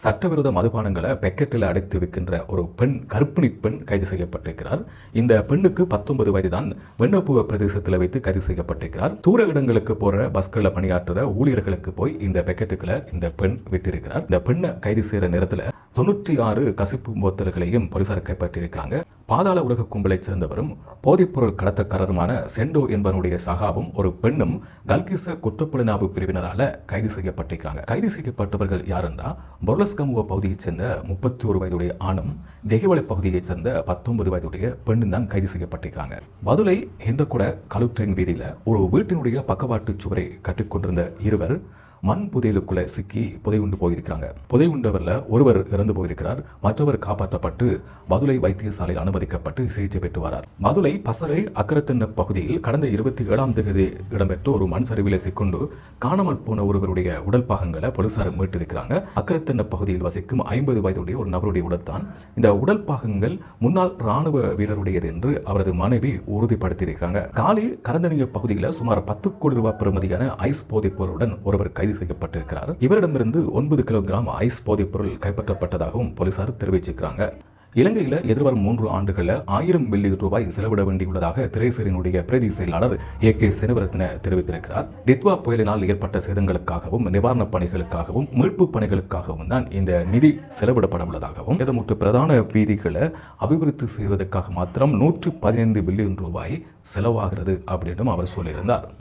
சட்டவிரோத மதுபானங்களை பெக்கெட்டில் அடைத்து விற்கின்ற ஒரு பெண், கர்ப்பிணி பெண் கைது செய்யப்பட்டிருக்கிறார். இந்த பெண்ணுக்கு 19 வயது தான். வெண்ணப்புவ பிரதேசத்தில் வைத்து கைது செய்யப்பட்டிருக்கிறார். தூர இடங்களுக்கு போற பஸ்களில் பணியாற்றுற ஊழியர்களுக்கு போய் இந்த பெக்கெட்டுகளை இந்த பெண் விட்டிருக்கிறார். இந்த பெண்ணை கைது செய்யற நேரத்தில் 96 கசிப்பு போத்தல்களையும் போலீசார் கைப்பற்றியிருக்கிறாங்க. பாதாள உலக கும்பலை சேர்ந்தவரும் போதைப்பொருள் கடத்தக்காரருமான செண்டோ என்பவனுடைய சகாவும் ஒரு பெண்ணும் கல்கிச குற்றப்புலனாய்வு பிரிவினரால கைது செய்யப்பட்டிருக்கிறாங்க. கைது செய்யப்பட்டவர்கள் யாருன்னா பொர்லஸ்கமுவ பகுதியைச் சேர்ந்த 31 வயதுடைய ஆணும், தெஹிவளை பகுதியைச் சேர்ந்த 19 வயதுடைய பெண்ணும் தான் கைது செய்யப்பட்டிருக்கிறாங்க. பதுளை ஹிந்தகுட கலுட்ரெயின் வீதியில ஒரு வீட்டினுடைய பக்கவாட்டு சுவரை கட்டிக்கொண்டிருந்த இருவர் மண் புதையலுக்குள்ள சிக்கி புதையுண்டு போயிருக்கிறாங்க. புதையுண்டவர்ல ஒருவர் இறந்து போயிருக்கிறார். மற்றவர் காப்பாற்றப்பட்டு பதுளை வைத்தியசாலையில் அனுமதிக்கப்பட்டு சிகிச்சை பெற்று வரார். பதுளை பசறை அக்கரத்தென்ன பகுதியில் கடந்த 27ஆம் தேதி இடம்பெற்ற ஒரு மண் சரிவில் சிக்கொண்டு காணாமல் போன ஒருவருடைய உடல் பாகங்களை போலீசார் மீட்டிருக்கிறாங்க. அக்கரத்தென்ன பகுதியில் வசிக்கும் 50 வயதுடைய ஒரு நபருடைய உடல் தான். இந்த உடல் பாகங்கள் முன்னாள் ராணுவ வீரருடையது என்று அவரது மனைவி உறுதிப்படுத்தியிருக்கிறாங்க. காலி கரந்தனிய பகுதியில் சுமார் 10 கோடி ரூபாய் பெறுமதியான ஐஸ் போதைப் பொருளுடன் ஒருவர் கைது செய்யப்பட்டிருக்கிறார். இவரிடமிருந்து 9 கிலோகிராம் ஐஸ் போதைப் பொருள் கைப்பற்றப்பட்டதாகவும் போலீசார் தெரிவிச்சிருக்கிறாங்க. இலங்கையில் எதிர்வரும் 3 ஆண்டுகளில் 1000 மில்லியன் ரூபாய் செலவிட வேண்டியுள்ளதாக திரைசேரியினுடைய பிரதி செயலாளர் AK செனவரத்ன தெரிவித்திருக்கிறார். டித்வா புயலினால் ஏற்பட்ட சேதங்களுக்காகவும் நிவாரணப் பணிகளுக்காகவும் மீட்பு பணிகளுக்காகவும் தான் இந்த நிதி செலவிடப்பட உள்ளதாகவும், சேதமுற்ற பிரதான வீதிகளை அபிவிருத்தி செய்வதற்காக மாத்திரம் 115 பில்லியன் ரூபாய் செலவாகிறது அப்படின்னு அவர் சொல்லியிருந்தார்.